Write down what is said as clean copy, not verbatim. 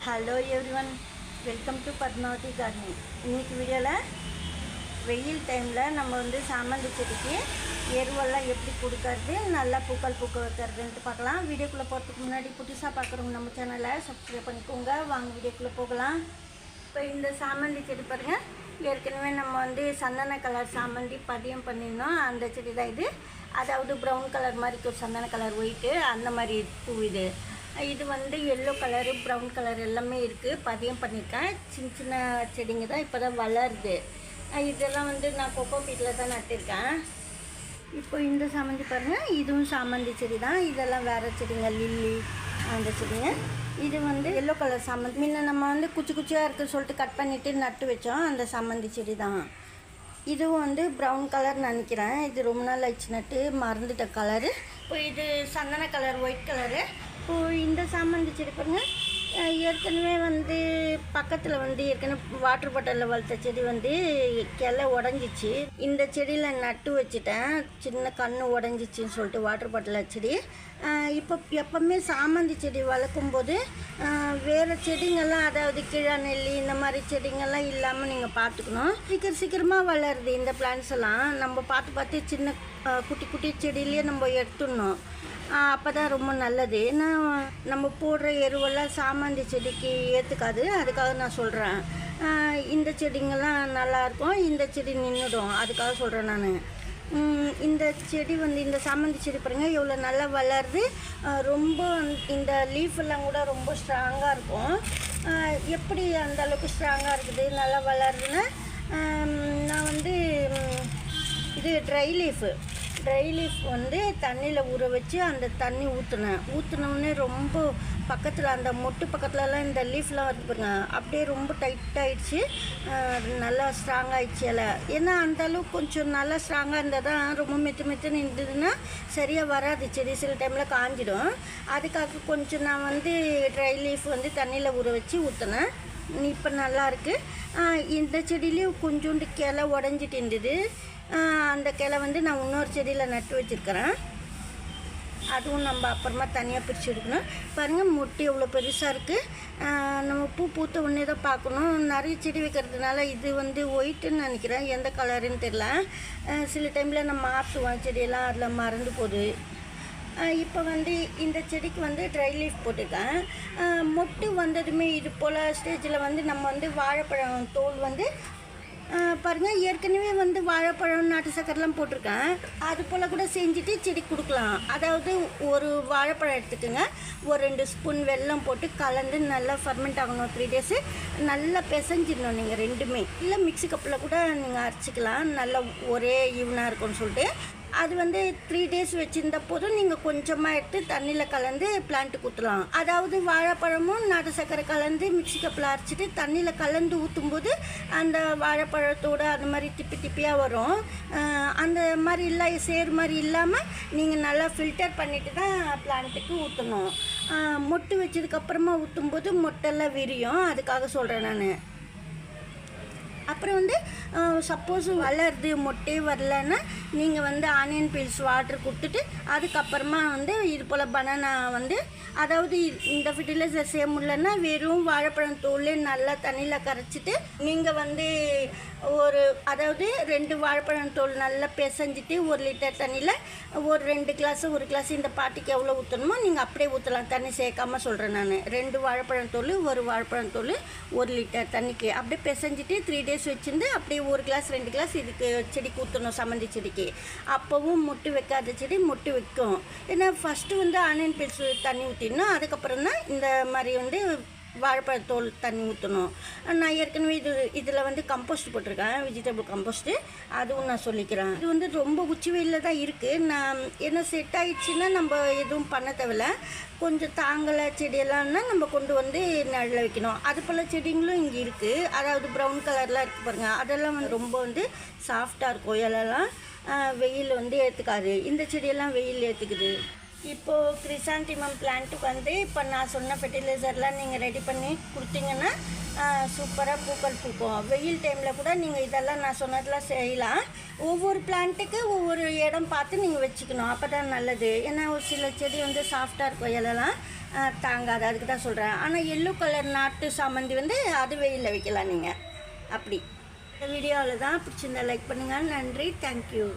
Hello everyone, welcome to Padmavathi gardening. இன்றைக்கி வீடியோவில் வெயில் டைமில் நம்ம வந்து சாமந்தி செடிக்கு எருவெல்லாம் எப்படி கொடுக்கறது, நல்லா பூக்கள் பூக்க வைக்கிறதுன்ட்டு பார்க்கலாம். வீடியோக்குள்ளே போகிறதுக்கு முன்னாடி புதுசாக பார்க்குறவங்க நம்ம சேனலை சப்ஸ்கிரைப் பண்ணிக்கோங்க. வாங்க வீடியோக்குள்ளே போகலாம். இப்போ இந்த சாமந்தி செடி பாருங்கள், ஏற்கனவே நம்ம வந்து சந்தன கலர் சாமந்தி பதியம் பண்ணியிருந்தோம். அந்த செடி தான் இது. அதாவது ப்ரௌன் கலர் மாதிரி ஒரு சந்தன கலர் ஒயிட்டு அந்த மாதிரி பூ இது வந்து எல்லோ கலரு ப்ரௌன் கலர் எல்லாமே இருக்குது. பதியம் பண்ணியிருக்கேன். சின்ன சின்ன செடிங்க தான் இப்போ தான் வளருது. இதெல்லாம் வந்து நான் கொக்கோ பீட்டில் தான் நட்டிருக்கேன். இப்போ இந்த சாமந்தி பாருங்கள், இதுவும் சாமந்தி செடி தான். இதெல்லாம் வேறு செடிங்க, லில்லி அந்த செடிங்க. இது வந்து எல்லோ கலர் சாமந்தி. முன்ன நம்ம வந்து குச்சி குச்சியாக இருக்குன்னு சொல்லிட்டு கட் பண்ணிவிட்டு நட்டு வச்சோம். அந்த சாமந்தி செடி தான். இதுவும் வந்து ப்ரௌன் கலர் நினைக்கிறேன். இது ரொம்ப நாள் ஆயிடுச்சு நட்டு, மறந்துட்ட கலரு. இப்போ இது சந்தன கலர் ஒயிட் கலரு. இப்போது இந்த சாமந்தி செடி பாருங்கள், ஏற்கனவே வந்து பக்கத்தில் வந்து ஏற்கனவே வாட்டர் பாட்டிலில் வளர்த்த செடி வந்து கிளை உடஞ்சிச்சு. இந்த செடியில் நட்டு வச்சுட்டேன். சின்ன கன்று உடஞ்சிச்சின்னு சொல்லிட்டு வாட்டர் பாட்டில் செடி. இப்போ எப்போவுமே சாமந்தி செடி வளர்க்கும்போது வேறு செடிங்கள்லாம், அதாவது கிழா நெல்லி இந்த மாதிரி செடிங்கள்லாம் இல்லாமல் நீங்கள் பார்த்துக்கணும். சீக்கிரமாக வளருது இந்த பிளான்ஸ் எல்லாம். நம்ம பார்த்து சின்ன குட்டி குட்டி செடியிலேயே நம்ம எடுத்துடணும். அப்போ தான் ரொம்ப நல்லது. ஏன்னா நம்ம போடுற எருவெல்லாம் சாமந்தி செடிக்கு ஏற்றுக்காது. அதுக்காக நான் சொல்கிறேன். இந்த செடிங்கெல்லாம் நல்லாயிருக்கும், இந்த செடி நின்றுடும். அதுக்காக சொல்கிறேன் நான். இந்த செடி வந்து இந்த சாமந்தி செடி பாருங்கள் எவ்வளோ நல்லா வளருது. ரொம்ப இந்த லீஃபெல்லாம் கூட ரொம்ப ஸ்ட்ராங்காக இருக்கும். எப்படி அந்த அளவுக்கு ஸ்ட்ராங்காக இருக்குது, நல்லா வளருதுன்னா, நான் வந்து இது ட்ரை லீஃப் வந்து தண்ணியில் ஊற வச்சு அந்த தண்ணி ஊற்றினோடனே ரொம்ப பக்கத்தில் அந்த மொட்டு பக்கத்துலலாம் இந்த லீஃப்லாம் வந்து பாருங்க, அப்படியே ரொம்ப டைட்டாகிடுச்சு. நல்லா ஸ்ட்ராங் ஆகிடுச்சு இலை. ஏன்னா அந்தளவுக்கு கொஞ்சம் நல்லா ஸ்ட்ராங்காக இருந்தால் தான். ரொம்ப மெத்துன்னு இருந்ததுன்னா சரியாக வராது செடி, சில டைமில் காஞ்சிடும். அதுக்காக கொஞ்சம் நான் வந்து ட்ரை லீஃப் வந்து தண்ணியில் ஊற வச்சு ஊற்றினேன். இப்போ நல்லாயிருக்கு. இந்த செடியிலையும் கொஞ்சோண்டு கிளை உடஞ்சிட்டு இருந்தது. அந்த கிளை வந்து நான் இன்னொரு செடியில் நட்டு வச்சுருக்கிறேன். அதுவும் நம்ம அப்புறமா தனியாக பிரித்து எடுக்கணும். பாருங்கள், மொட்டு எவ்வளோ பெருசாக இருக்குது. நம்ம பூ பூத்த உடனே தான் பார்க்கணும். நிறைய செடி வைக்கிறதுனால இது வந்து ஒயிட்டுன்னு நினைக்கிறேன், எந்த கலருன்னு தெரியல. சில டைமில் நம்ம மாற்றுவோம் செடியெல்லாம், அதில் மறந்து போகுது. இப்போ வந்து இந்த செடிக்கு வந்து ட்ரை லீஃப் போட்டிருக்கேன். மொட்டு வந்ததுமே இது போல் ஸ்டேஜில் வந்து நம்ம வந்து வாழைப்பழம் தோல் வந்து பாருங்கள், ஏற்கனவே வந்து வாழைப்பழம் நாட்டு சக்கரெலாம் போட்டிருக்கேன். அது போல் கூட செஞ்சுட்டு செடி கொடுக்கலாம். அதாவது ஒரு வாழைப்பழம் எடுத்துக்கோங்க, ஒரு 2 ஸ்பூன் வெல்லம் போட்டு கலந்து நல்லா ஃபர்மெண்ட் ஆகணும் 3 days. நல்லா பிசைஞ்சிடணும் நீங்கள் ரெண்டுமே. இல்லை மிக்ஸி கப்பில் கூட நீங்கள் அரைச்சிக்கலாம், நல்லா ஒரே ஈவனாக இருக்கும்னு சொல்லிட்டு. அது வந்து 3 days வச்சுருந்த போதும் நீங்கள் கொஞ்சமாக எடுத்து தண்ணியில் கலந்து பிளான்ட்டு ஊற்றலாம். அதாவது வாழைப்பழமும் நாட்டு சக்கரை கலந்து மிக்ஸி கப்பில் அரைச்சிட்டு தண்ணியில் கலந்து ஊற்றும்போது அந்த வாழைப்பழத்தோடு அந்த மாதிரி திப்பியாக வரும். அந்த மாதிரி சேர் மாதிரி இல்லாமல் நீங்கள் நல்லா ஃபில்டர் பண்ணிவிட்டு தான் பிளான்ட்டுக்கு ஊற்றணும். மொட்டு வச்சதுக்கப்புறமா ஊற்றும்போது மொட்டெல்லாம் விரியும். அதுக்காக சொல்கிறேன் நான். அப்புறம் வந்து சப்போஸ் வளருது மொட்டே வரலன்னா நீங்கள் வந்து ஆனியன் பீல்ஸ் வாட்டர் கொடுத்துட்டு அதுக்கப்புறமா வந்து இது போல் பனானா வந்து, அதாவது இந்த ஃபெர்டிலைசர் செய்ய முடியலன்னா வெறும் வாழைப்பழம் தோல் நல்லா தண்ணியில் கரைச்சிட்டு நீங்கள் வந்து அதாவது 2 வாழைப்பழம் தோல் நல்லா பிசைஞ்சிட்டு 1 லிட்டர் தண்ணியில் ஒரு 2 கிளாஸ் 1 கிளாஸ் இந்த பாட்டிக்கு எவ்வளோ ஊற்றணுமோ நீங்கள் அப்படியே ஊற்றலாம். தண்ணி சேர்க்காமல் சொல்கிறேன் நான். 2 வாழைப்பழம் தோல் 1 வாழைப்பழம் தோல் 1 லிட்டர் தண்ணிக்கு அப்படியே பிசைஞ்சிட்டு 3 days வச்சுருந்து அப்படியே 1 கிளாஸ் 2 கிளாஸ் இதுக்கு செடிக்கு ஊற்றணும், சாமந்தி செடிக்கு. அப்போவும் மொட்டு வைக்காத செடி மொட்டு வைக்கும். ஏன்னா ஃபஸ்ட்டு வந்து ஆனியன் பீல்ஸ் தண்ணி ஊற்றிடணும், அதுக்கப்புறம் தான் இந்த மாதிரி வந்து வாழைப்பழத்தோல் தண்ணி ஊற்றணும். நான் ஏற்கனவே இதில் வந்து கம்போஸ்ட் போட்டிருக்கேன், வெஜிடபிள் கம்போஸ்ட்டு. அதுவும் நான் சொல்லிக்கிறேன். இது வந்து ரொம்ப உச்சி வெயிலில் தான் இருக்குது. நான் என்ன செட் ஆகிடுச்சின்னா நம்ம எதுவும் பண்ண தேவையில்ல. கொஞ்சம் தாங்கலை செடியெல்லாம்னா நம்ம கொண்டு வந்து நிழல வைக்கணும். அது போல் செடிங்களும் இங்கே இருக்குது. அதாவது ப்ரௌன் கலர்லாம் இருக்குது பாருங்கள், அதெல்லாம் வந்து ரொம்ப வந்து சாஃப்டாக இருக்கும். இலெல்லாம் வெயில் வந்து ஏற்றுக்காது. இந்த செடியெல்லாம் வெயில் ஏற்றுக்குது. இப்போது கிரிசாந்திமம் பிளான்ட்டுக்கு வந்து இப்போ நான் சொன்ன ஃபெர்டிலைசர்லாம் நீங்கள் ரெடி பண்ணி கொடுத்தீங்கன்னா சூப்பராக பூக்கள் பூக்கும். வெயில் டைமில் கூட நீங்கள் இதெல்லாம் நான் சொன்னதெல்லாம் செய்யலாம். ஒவ்வொரு பிளான்ட்டுக்கு ஒவ்வொரு இடம் பார்த்து நீங்கள் வச்சுக்கணும், அப்போ தான் நல்லது. ஏன்னா ஒரு சில செடி வந்து சாஃப்டாக இருக்கும் இலெல்லாம், தாங்காது. அதுக்கு தான் சொல்கிறேன். ஆனால் எல்லோ கலர் நாட்டு சாமந்தி வந்து அது வெயிலில் வைக்கலாம் நீங்கள். அப்படி இந்த வீடியோவில் தான் பிடிச்சிருந்தா லைக் பண்ணுங்கள். நன்றி. தேங்க்யூ.